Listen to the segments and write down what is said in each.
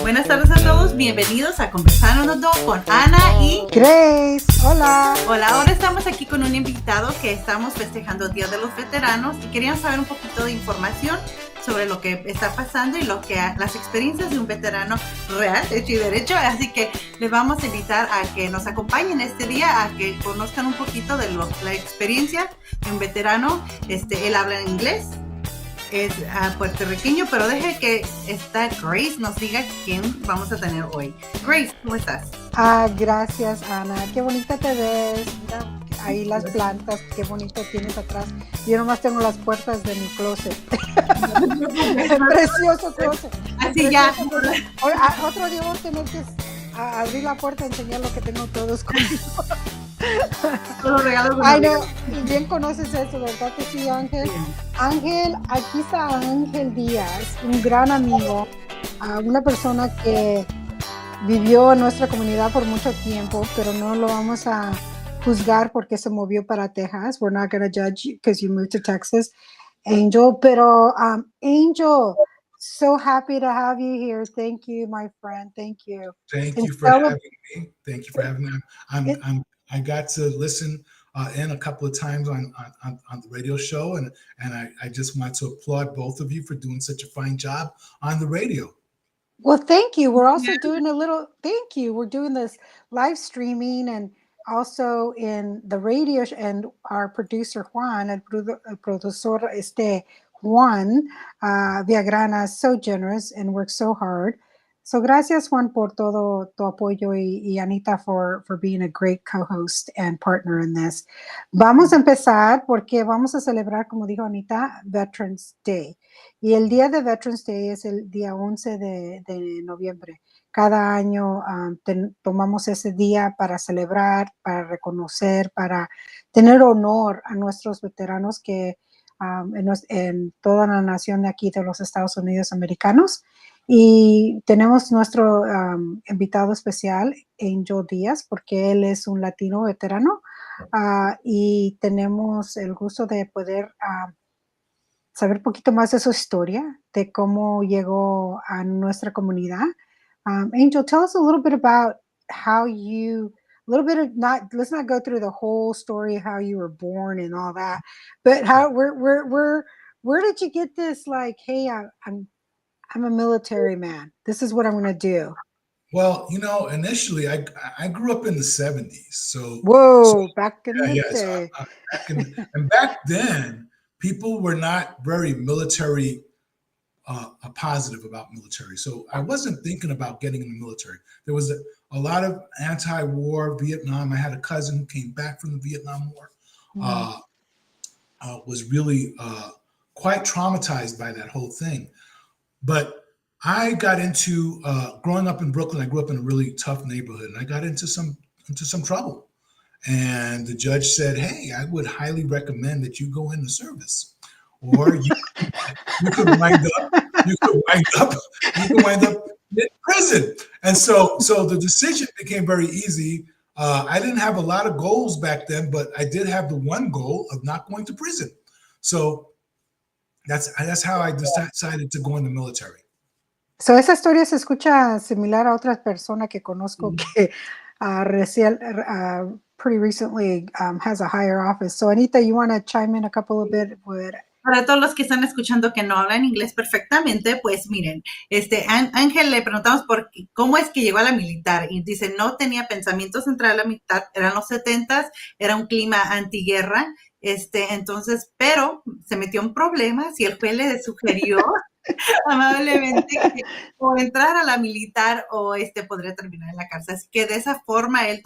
Buenas tardes a todos, bienvenidos a Conversando con Ana y Grace. Hola. Hola, ahora estamos aquí con un invitado que estamos festejando el Día de los Veteranos y queríamos saber un poquito de información sobre lo que está pasando y las experiencias de un veterano real, hecho y derecho. Así que les vamos a invitar a que nos acompañen este día, a que conozcan un poquito de la experiencia de un veterano. Él habla en inglés, es puertorriqueño, pero deje que Grace nos diga quién vamos a tener hoy. Grace, ¿cómo estás? Gracias, Ana. Qué bonita te ves. Mira, ahí las plantas, qué bonito tienes atrás. Yo nomás tengo las puertas de mi closet. Precioso closet. Así ya. Otro día voy a tener que abrir la puerta y enseñar lo que tengo todo escondido. Ay, no, bien conoces eso, ¿verdad que sí, Ángel? Sí. Ángel, aquí está Ángel Díaz, un gran amigo, una persona que vivió en nuestra comunidad por mucho tiempo, pero no lo vamos a juzgar porque se movió para Texas. We're not going to judge you because you moved to Texas, Angel. Pero Angel, so happy to have you here. Thank you, my friend. Thank you. Thank you for having me. Thank you for having me. I got to listen in a couple of times on the radio show, and I just want to applaud both of you for doing such a fine job on the radio. Well, thank you. We're also doing we're doing this live streaming and also in the radio, and our producer Juan, el productor Juan Villagrana is so generous and works so hard. So gracias, Juan, por todo tu apoyo y Anita for being a great co-host and partner in this. Vamos a empezar porque vamos a celebrar, como dijo Anita, Veterans Day. Y el día de Veterans Day es el día 11 de noviembre. Cada año tomamos ese día para celebrar, para reconocer, para tener honor a nuestros veteranos que en toda la nación de aquí de los Estados Unidos americanos. Y tenemos nuestro invitado especial, Angel Díaz, porque él es un latino veterano y tenemos el gusto de poder saber un poquito más de su historia, de cómo llegó a nuestra comunidad. Angel, tell us a little bit about let's not go through the whole story of how you were born and all that, but where did you get this, like, hey, I'm a military man. This is what I'm going to do. Well, initially I grew up in the 70s. So back in the day. And back then, people were not very military positive about military. So I wasn't thinking about getting in the military. There was a lot of anti-war Vietnam. I had a cousin who came back from the Vietnam War. Was really quite traumatized by that whole thing. But I got into growing up in Brooklyn. I grew up in a really tough neighborhood, and I got into some trouble. And the judge said, "Hey, I would highly recommend that you go into service, or you could wind up in prison." And so the decision became very easy. I didn't have a lot of goals back then, but I did have the one goal of not going to prison. So that's how I decided to go in the military. So esa historia se escucha similar a otras personas que conozco que pretty recently has a higher office. So Anita, you want to chime in a couple of bit with... Para todos los que están escuchando que no hablan inglés perfectamente, pues miren, Ángel le preguntamos cómo es que llegó a la militar y dice no tenía pensamientos de entrar a la militar, eran los 70s, era un clima antiguerra, entonces, pero se metió en problemas y el juez le sugirió amablemente que o entrar a la militar o podría terminar en la cárcel. Así que de esa forma él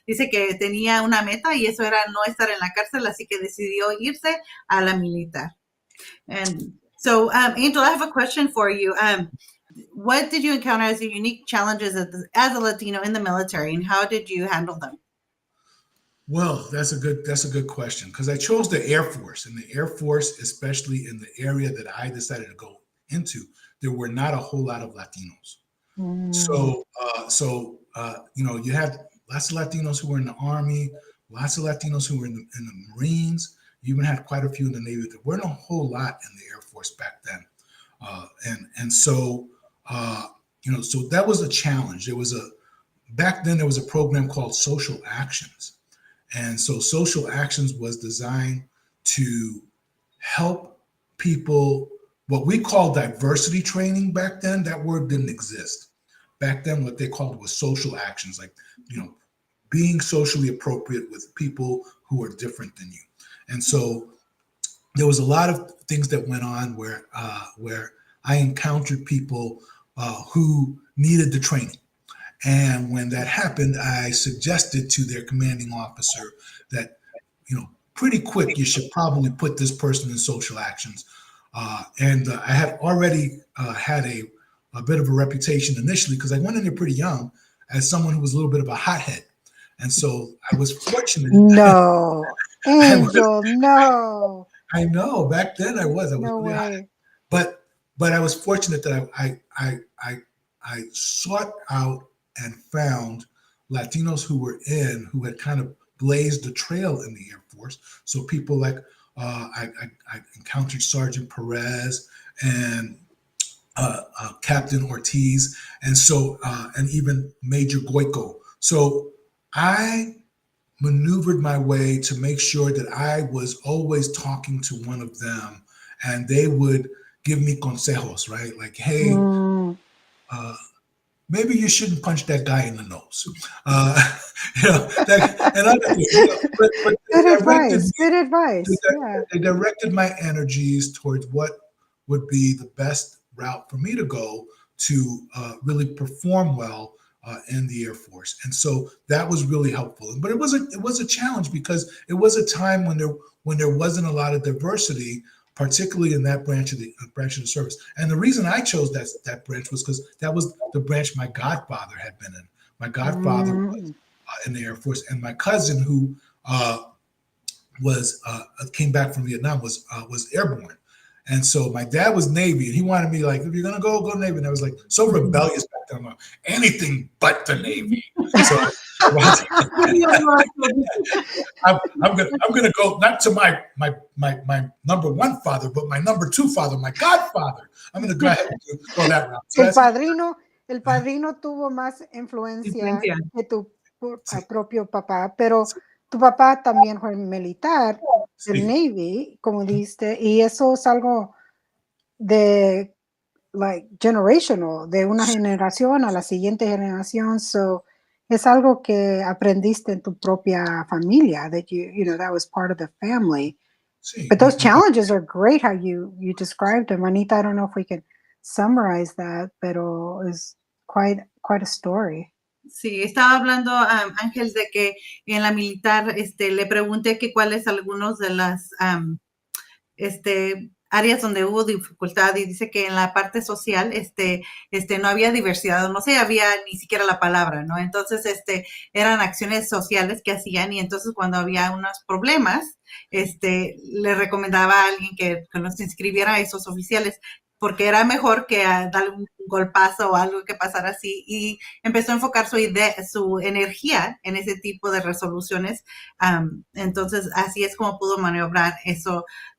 dice que tenía una meta y eso era no estar en la cárcel, así que decidió irse a la militar. And so, Angel, I have a question for you. What did you encounter as unique challenges as a Latino in the military, and how did you handle them? Well, that's a good question, because I chose the Air Force, and the Air Force, especially in the area that I decided to go into, there were not a whole lot of Latinos. So you had lots of Latinos who were in the Army, lots of Latinos who were in the Marines. You even had quite a few in the Navy. There weren't a whole lot in the Air Force back then. And so so that was a challenge. Back then there was a program called Social Actions, and so Social Actions was designed to help people. What we call diversity training back then, that word didn't exist. Back then, what they called was social actions, like being socially appropriate with people who are different than you. And so there was a lot of things that went on where I encountered people who needed the training. And when that happened, I suggested to their commanding officer that, pretty quick, you should probably put this person in social actions. And I had already had a bit of a reputation initially because I went in there pretty young as someone who was a little bit of a hothead. And so I was fortunate. No, Angel, no. I know back then I was No really way. hot. But I was fortunate that I sought out and found Latinos who had kind of blazed the trail in the Air Force. So people like I encountered Sergeant Perez and Captain Ortiz, and so and even Major Goico. So I maneuvered my way to make sure that I was always talking to one of them, and they would give me consejos, right? Like, hey, maybe you shouldn't punch that guy in the nose. And other things. But Good advice. Good advice. They directed my energies towards what would be the best route for me to go to really perform well in the Air Force. And so that was really helpful. But it was a challenge because it was a time when there wasn't a lot of diversity, particularly in that branch of the service. And the reason I chose that branch was because that was the branch my godfather had been in. My godfather was in the Air Force, and my cousin, who came back from Vietnam, was airborne. And so my dad was Navy, and he wanted me like, if you're gonna go Navy. And I was like so rebellious back then. I'm like, anything but the Navy. So I'm gonna go not to my number one father, but my number two father, my godfather. I'm gonna go ahead and go that route. So el padrino tuvo más influencia que tu propio papá, pero tu papá también fue militar del Navy, como dijiste, y eso es algo de like generational, de una generación a la siguiente generación. So es algo que aprendiste en tu propia familia, that that was part of the family. But those challenges are great how you described them. Anita, I don't know if we can summarize that, pero it's quite a story. Sí, estaba hablando Ángel de que en la militar le pregunté que cuáles algunos de las áreas donde hubo dificultad, y dice que en la parte social no había diversidad, no se había ni siquiera la palabra, ¿no? Entonces eran acciones sociales que hacían, y entonces cuando había unos problemas le recomendaba a alguien que nos inscribiera a esos oficiales, porque era mejor que darle un golpazo o algo que pasara así, y empezó a enfocar su energía en ese tipo de resoluciones. Entonces así es como pudo maniobrar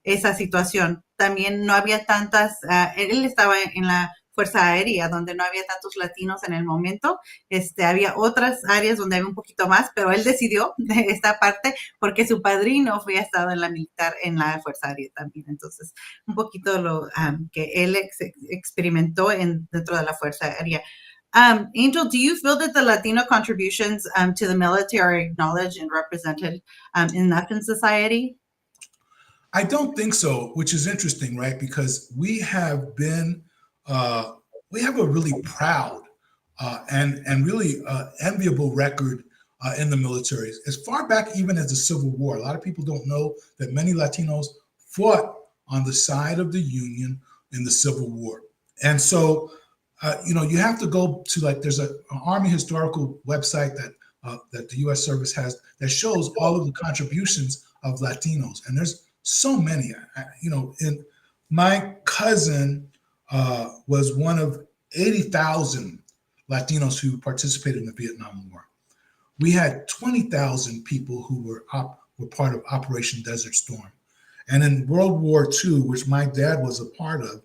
esa situación. También no había tantas, él estaba en la Fuerza Aérea, donde no había tantos latinos en el momento. Había otras áreas donde había un poquito más, pero él decidió de esta parte porque su padrino había estado en la militar, en la Fuerza Aérea también. Entonces, un poquito lo que él experimentó dentro de la Fuerza Aérea. Angel, do you feel that the Latino contributions to the military are acknowledged and represented enough in society? I don't think so, which is interesting, right? Because we have a really proud and really enviable record in the military, as far back even as the Civil War. A lot of people don't know that many Latinos fought on the side of the Union in the Civil War. And so, you have to go to, like, there's an Army historical website that the U.S. Service has that shows all of the contributions of Latinos, and there's so many. And my cousin was one of 80,000 Latinos who participated in the Vietnam War. We had 20,000 people who were part of Operation Desert Storm. And in World War II, which my dad was a part of,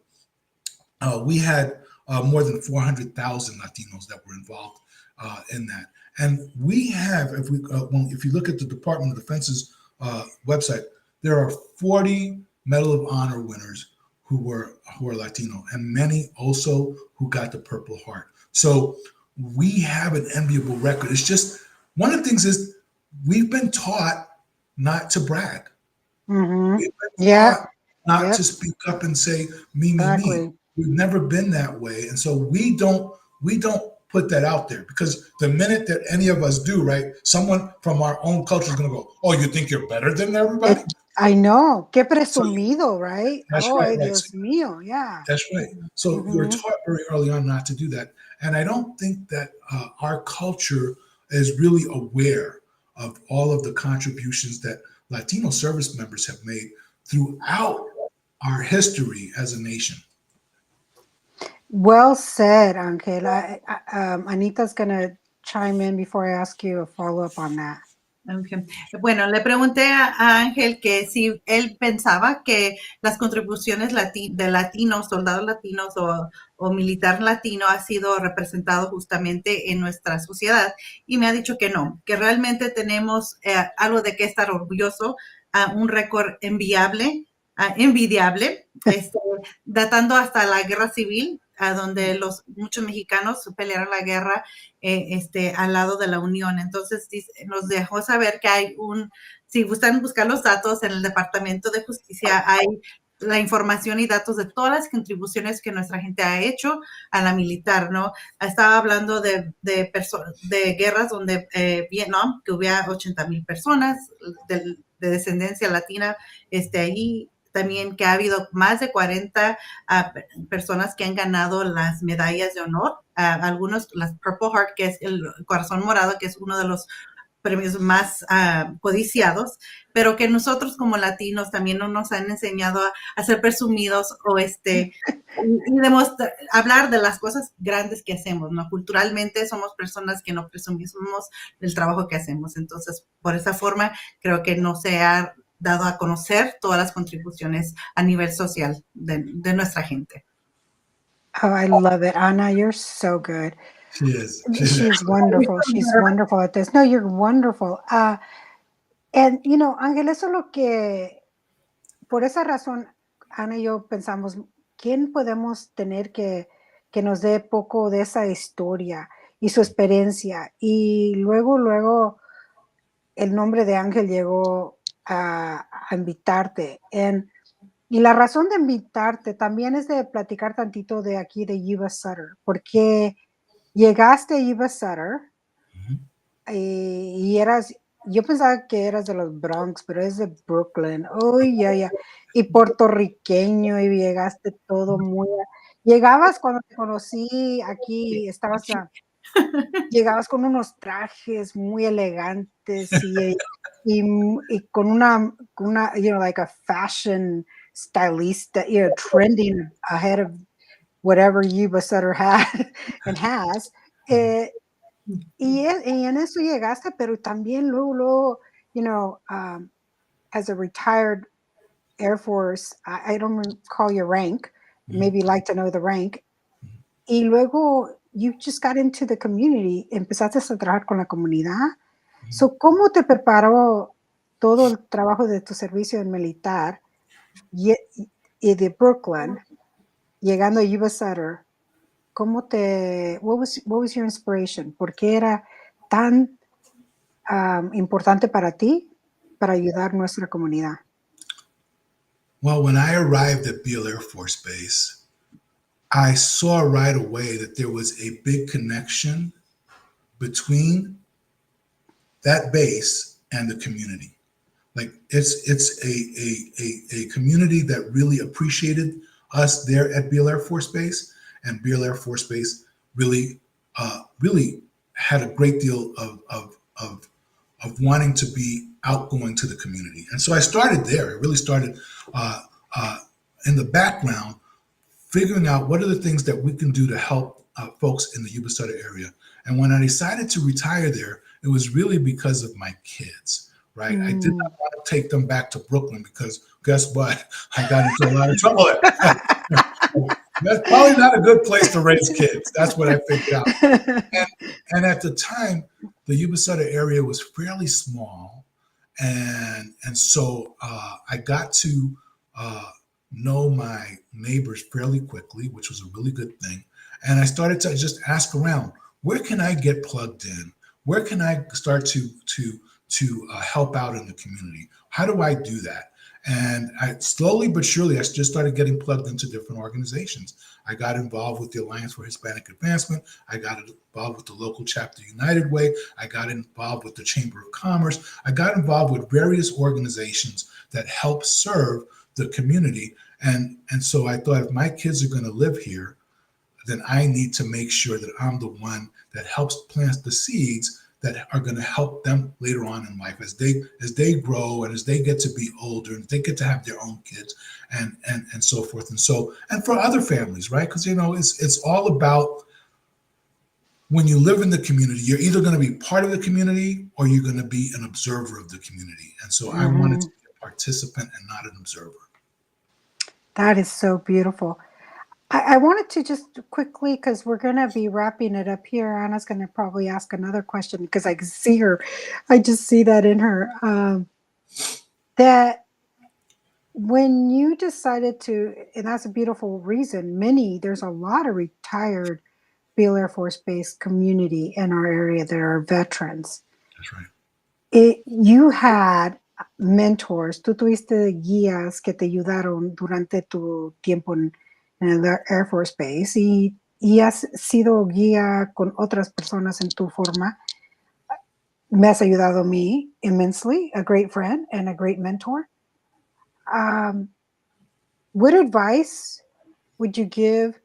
we had more than 400,000 Latinos that were involved in that. And we have, if you look at the Department of Defense's website, there are 40 Medal of Honor winners who are Latino, and many also who got the Purple Heart. So we have an enviable record. It's just one of the things is we've been taught not to brag. Mm-hmm. We've been Yeah. taught not Yep. to speak up and say me, me, Exactly. me. We've never been that way, and so we don't put that out there, because the minute that any of us do, right, someone from our own culture is going to go, "Oh, you think you're better than everybody?" I know. Qué So presumido, right? that's Oh, right, right. Dios mío. Yeah. That's right. So you're Mm-hmm. taught very early on not to do that. And I don't think that our culture is really aware of all of the contributions that Latino service members have made throughout our history as a nation. Well said, Angel. Anita's going to chime in before I ask you a follow-up on that. Okay. Bueno, le pregunté a Ángel que si él pensaba que las contribuciones de latinos, soldados latinos o militar latino ha sido representado justamente en nuestra sociedad, y me ha dicho que no, que realmente tenemos algo de que estar orgulloso, un récord envidiable, datando hasta la guerra civil, donde muchos mexicanos pelearon la guerra al lado de la Unión. Entonces nos dejó saber que hay si gustan buscar los datos en el Departamento de Justicia, hay la información y datos de todas las contribuciones que nuestra gente ha hecho a la militar, ¿no? Estaba hablando de guerras donde Vietnam, que hubiera 80,000 personas de descendencia latina ahí. También que ha habido más de 40 personas que han ganado las medallas de honor, algunos, las Purple Heart, que es el corazón morado, que es uno de los premios más codiciados, pero que nosotros como latinos también no nos han enseñado a ser presumidos o y hablar de las cosas grandes que hacemos, ¿no? Culturalmente somos personas que no presumimos del trabajo que hacemos. Entonces, por esa forma, creo que no se ha dado a conocer todas las contribuciones a nivel social de nuestra gente. Oh, I love it. Ana, you're so good. She is. She's wonderful. She's wonderful at this. No, you're wonderful. And, Ángel, eso es lo que, por esa razón, Ana y yo pensamos, ¿quién podemos tener que nos dé poco de esa historia y su experiencia? Y luego, el nombre de Ángel llegó a invitarte. Y la razón de invitarte también es de platicar tantito de aquí de Yuba Sutter, porque llegaste a Yuba Sutter y yo pensaba que eras de los Bronx, pero es de Brooklyn. Uy, ya. Y puertorriqueño, y llegaste todo llegabas cuando te conocí aquí, llegabas con unos trajes muy elegantes y con una, like a fashion stylista, trending ahead of whatever Yuba Sutter had and has. Y en eso llegaste, pero también luego, as a retired Air Force, I don't recall your rank, maybe like to know the rank. Y luego you just got into the community, empezaste a trabajar con la comunidad. So, ¿cómo te preparó todo el trabajo de tu servicio militar y de Brooklyn, llegando a Yuba Sutter? What was your inspiration? ¿Por qué era tan importante para ti para ayudar a nuestra comunidad? Well, when I arrived at Beale Air Force Base, I saw right away that there was a big connection between that base and the community. Like it's a community that really appreciated us there at Beale Air Force Base, and Beale Air Force Base really had a great deal of wanting to be outgoing to the community. And so I started there. It really started in the background, figuring out what are the things that we can do to help folks in the Yuba Sutter area. And when I decided to retire there, it was really because of my kids, right? I did not want to take them back to Brooklyn because guess what? I got into a lot of trouble there. That's probably not a good place to raise kids. That's what I figured out. And at the time, the Yubaseta area was fairly small, and so I got to know my neighbors fairly quickly, which was a really good thing. And I started to just ask around, where can I get plugged in? Where can I start to help out in the community? How do I do that? And I slowly but surely, I just started getting plugged into different organizations. I got involved with the Alliance for Hispanic Advancement. I got involved with the local chapter United Way. I got involved with the Chamber of Commerce. I got involved with various organizations that help serve the community. And so I thought, if my kids are going to live here, then I need to make sure that I'm the one that helps plant the seeds that are going to help them later on in life as they grow and as they get to be older and they get to have their own kids and so forth and for other families, right? Because it's all about, when you live in the community, you're either going to be part of the community or you're going to be an observer of the community. And so I wanted to be a participant and not an observer. That is so beautiful. I wanted to just quickly, because we're going to be wrapping it up here. Anna's going to probably ask another question because I can see her. I just see that in her. That when you decided to, and that's a beautiful reason, there's a lot of retired Field Air Force Base community in our area that are veterans. That's right. You had mentors, tú tuviste guías que te ayudaron durante tu tiempo en el Air Force Base y has sido guía con otras personas en tu forma. Me has ayudado a mí immensely, a great friend and a great mentor. What advice would you give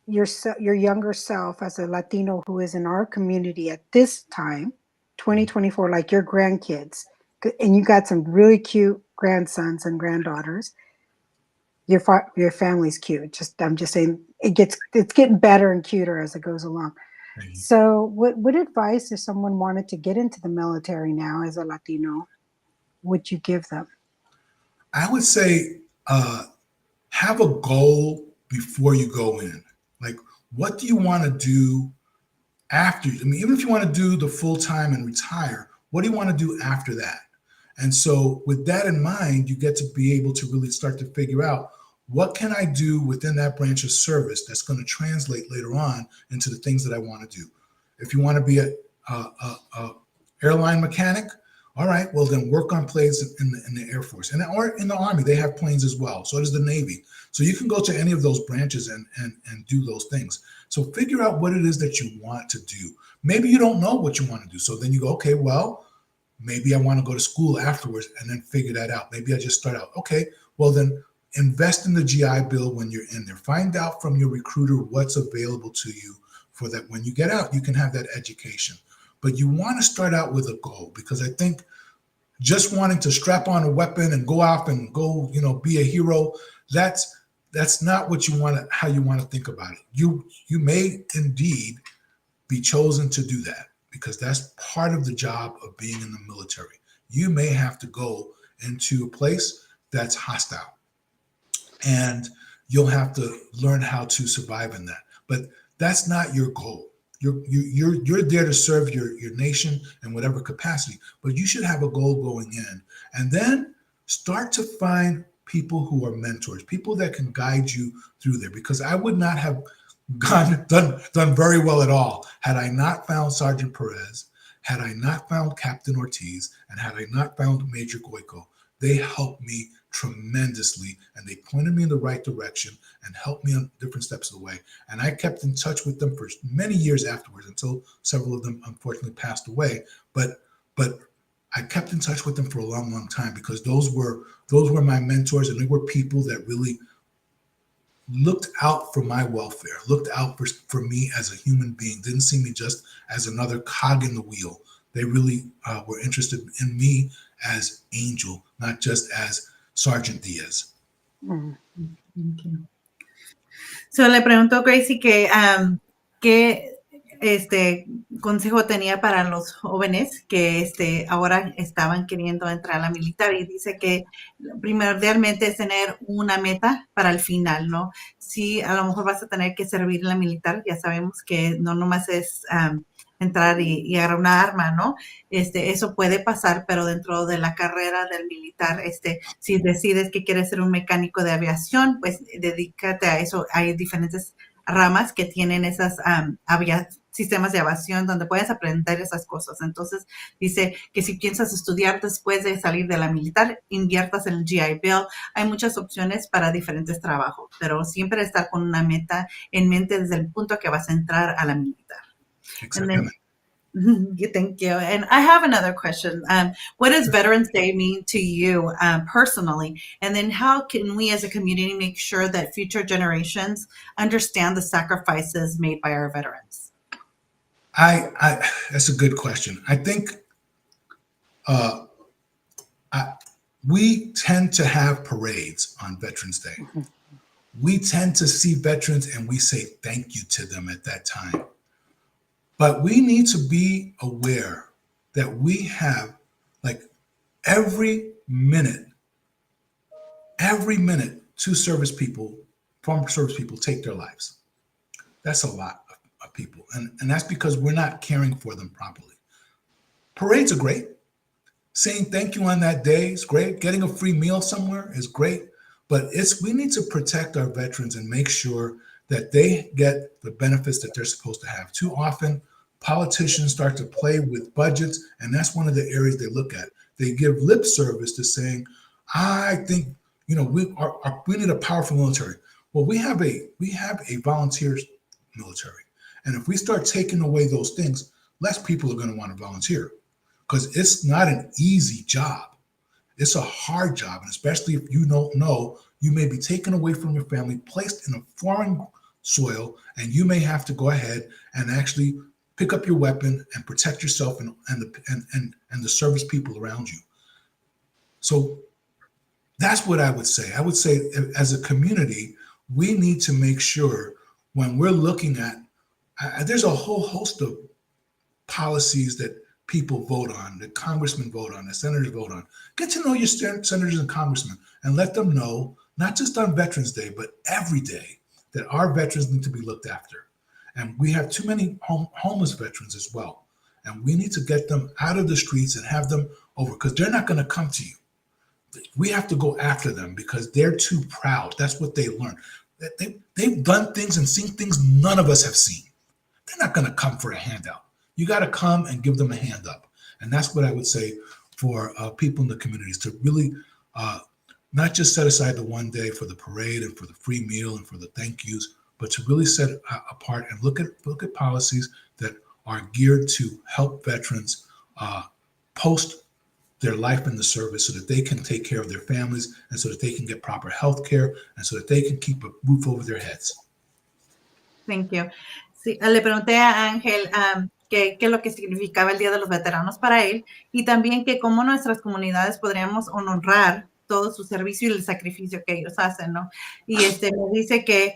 your younger self as a Latino who is in our community at this time, 2024, like your grandkids, and you got some really cute grandsons and granddaughters? Your family's cute. I'm just saying it's getting better and cuter as it goes along. Mm-hmm. So what advice, if someone wanted to get into the military now as a Latino, would you give them? I would say have a goal before you go in. Like, what do you want to do after? I mean, even if you want to do the full time and retire, what do you want to do after that? And so with that in mind, you get to be able to really start to figure out, what can I do within that branch of service that's going to translate later on into the things that I want to do? If you want to be a airline mechanic, all right, well then work on planes in the Air Force. Or in the Army, they have planes as well. So does the Navy. So you can go to any of those branches and do those things. So figure out what it is that you want to do. Maybe you don't know what you want to do. So then you go, okay, well, maybe I want to go to school afterwards and then figure that out. Maybe I just start out. Okay, well then invest in the GI Bill when you're in there. Find out from your recruiter what's available to you for that. When you get out, you can have that education. But you want to start out with a goal, because I think just wanting to strap on a weapon and go out and go, be a hero, that's not what you want to, how you want to think about it. You may indeed be chosen to do that, because that's part of the job of being in the military. You may have to go into a place that's hostile, and you'll have to learn how to survive in that. But that's not your goal. You're there to serve your nation in whatever capacity, but you should have a goal going in, and then start to find people who are mentors, people that can guide you through there. Because I would not have done very well at all had I not found Sergeant Perez, had I not found Captain Ortiz, and had I not found Major Goico. They helped me tremendously, and they pointed me in the right direction and helped me on different steps of the way. And I kept in touch with them for many years afterwards, until several of them unfortunately passed away. But I kept in touch with them for a long, long time, because those were my mentors, and they were people that really looked out for my welfare, looked out for me as a human being, didn't see me just as another cog in the wheel. They really were interested in me as Angel, not just as Sergeant Diaz. So le preguntó Gracie que consejo tenía para los jóvenes que ahora estaban queriendo entrar a la militar y dice que primordialmente es tener una meta para el final, ¿no? Sí, a lo mejor vas a tener que servir en la militar, ya sabemos que no nomás es entrar y agarrar una arma, ¿no? Eso puede pasar, pero dentro de la carrera del militar, si decides que quieres ser un mecánico de aviación, pues dedícate a eso. Hay diferentes ramas que tienen esas sistemas de aviación donde puedes aprender esas cosas. Entonces, dice que si piensas estudiar después de salir de la militar, inviertas en el GI Bill. Hay muchas opciones para diferentes trabajos, pero siempre estar con una meta en mente desde el punto que vas a entrar a la militar. Exactamente. Thank you. And I have another question. What does Veterans Day mean to you personally? And then how can we as a community make sure that future generations understand the sacrifices made by our veterans? That's a good question. I think we tend to have parades on Veterans Day. Mm-hmm. We tend to see veterans and we say thank you to them at that time. But we need to be aware that we have, like, every minute, two service people, former service people take their lives. That's a lot of people. And that's because we're not caring for them properly. Parades are great. Saying thank you on that day is great. Getting a free meal somewhere is great. But we need to protect our veterans and make sure that they get the benefits that they're supposed to have. Too often, politicians start to play with budgets, and that's one of the areas they look at. They give lip service to saying, I think, we need a powerful military. Well, we have a volunteer military. And if we start taking away those things, less people are going to want to volunteer, because it's not an easy job. It's a hard job, and especially if you don't know, you may be taken away from your family, placed in a foreign soil, and you may have to go ahead and actually pick up your weapon and protect yourself and the service people around you. So that's what I would say. I would say, as a community, we need to make sure when we're looking at, there's a whole host of policies that people vote on, that congressmen vote on, that senators vote on. Get to know your senators and congressmen and let them know, not just on Veterans Day, but every day, that our veterans need to be looked after. And we have too many homeless veterans as well. And we need to get them out of the streets and have them over, because they're not going to come to you. We have to go after them because they're too proud. That's what they learned. They've done things and seen things none of us have seen. They're not going to come for a handout. You got to come and give them a hand up. And that's what I would say for people in the communities, to really not just set aside the one day for the parade and for the free meal and for the thank yous, but to really set apart and look at policies that are geared to help veterans post their life in the service, so that they can take care of their families and so that they can get proper health care and so that they can keep a roof over their heads. Thank you. Sí, le pregunté a Ángel qué es lo que significaba el Día de los Veteranos para él, y también que cómo nuestras comunidades podríamos honrar todo su servicio y el sacrificio que ellos hacen, ¿no? Y me dice que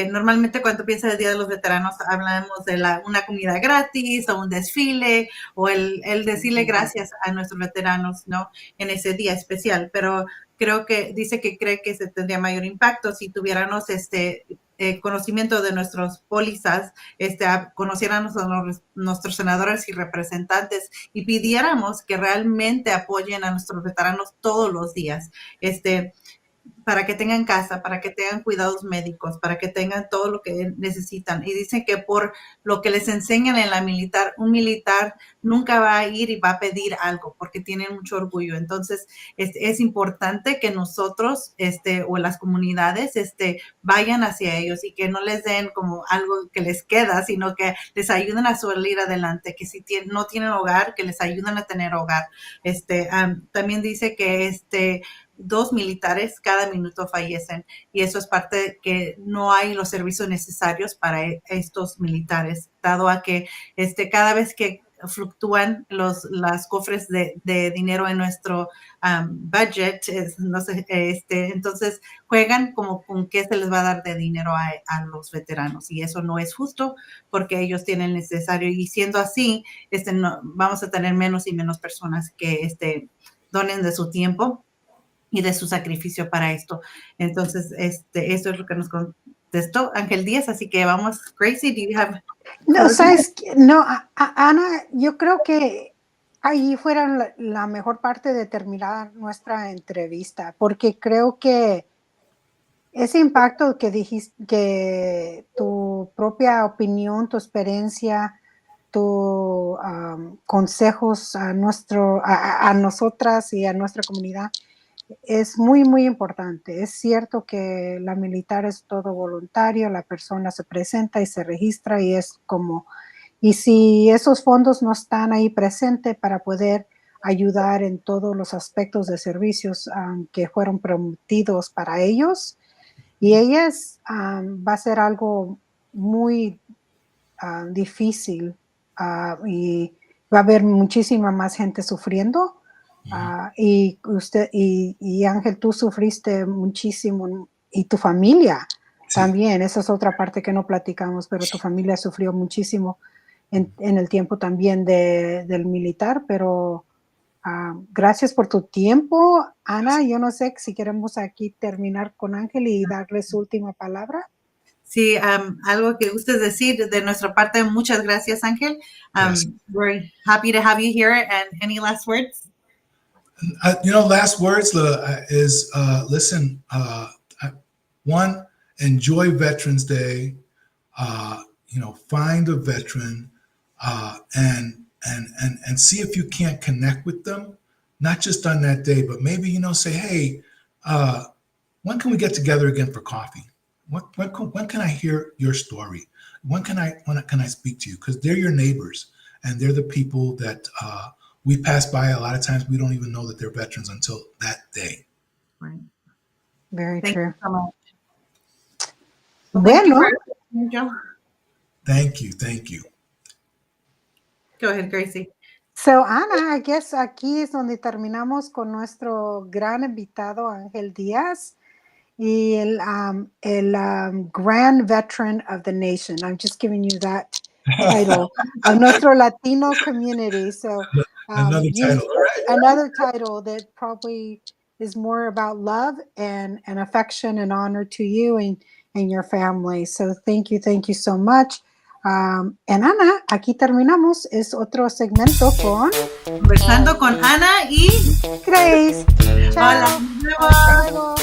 normalmente cuando piensa el Día de los Veteranos hablamos de una comida gratis o un desfile o el decirle gracias a nuestros veteranos, ¿no? En ese día especial, pero creo que dice que cree que se tendría mayor impacto si tuviéramos conocimiento de nuestras pólizas, conociéramos a nuestros senadores y representantes y pidiéramos que realmente apoyen a nuestros veteranos todos los días, para que tengan casa, para que tengan cuidados médicos, para que tengan todo lo que necesitan. Y dicen que por lo que les enseñan en la militar, un militar nunca va a ir y va a pedir algo porque tienen mucho orgullo. Entonces, es importante que nosotros o las comunidades vayan hacia ellos y que no les den como algo que les queda, sino que les ayuden a salir adelante, que si no tienen hogar, que les ayuden a tener hogar. También dice que 2 militares cada minuto fallecen, y eso es parte de que no hay los servicios necesarios para estos militares, dado a que cada vez que fluctúan las cofres de dinero en nuestro budget, no sé, entonces juegan como con qué se les va a dar de dinero a los veteranos, y eso no es justo porque ellos tienen el necesario, y siendo así, vamos a tener menos y menos personas que donen de su tiempo y de su sacrificio para esto. Entonces, esto es lo que nos contestó Ángel Díaz, así que vamos. Gracie, do you have... No, ¿sabes? No, Ana, yo creo que ahí fuera la mejor parte de terminar nuestra entrevista, porque creo que ese impacto que dijiste, que tu propia opinión, tu experiencia, tus consejos a nosotras y a nuestra comunidad es muy, muy importante. Es cierto que la militar es todo voluntario, la persona se presenta y se registra y es como, y si esos fondos no están ahí presentes para poder ayudar en todos los aspectos de servicios que fueron prometidos para ellos y ellas, va a ser algo muy difícil y va a haber muchísima más gente sufriendo. Y usted y Ángel, tú sufriste muchísimo y tu familia también. Esa es otra parte que no platicamos, pero tu familia sufrió muchísimo en el tiempo también del militar, pero gracias por tu tiempo, Ana. Yo no sé si queremos aquí terminar con Ángel y darle su última palabra. Sí, algo que gustes decir de nuestra parte. Muchas gracias, Ángel. We're happy to have you here. And any last words? Last words is listen. One, enjoy Veterans Day. Find a veteran and see if you can't connect with them, not just on that day, but maybe say, hey, when can we get together again for coffee? When can I hear your story? When can I speak to you? Because they're your neighbors and they're the people that we pass by. A lot of times we don't even know that they're veterans until that day. Right. Very Thank true. you so much. Bueno. Thank you. Go ahead, Gracie. So, Ana, I guess aquí es donde terminamos con nuestro gran invitado Ángel Díaz y el Grand Veteran of the Nation. I'm just giving you that title of nuestro Latino community. So, another title that probably is more about love and affection and honor to you and your family. So, thank you so much. And Ana, aquí terminamos. Es otro segmento con Conversando con Ana y Grace. Chao. Hola. Hasta luego.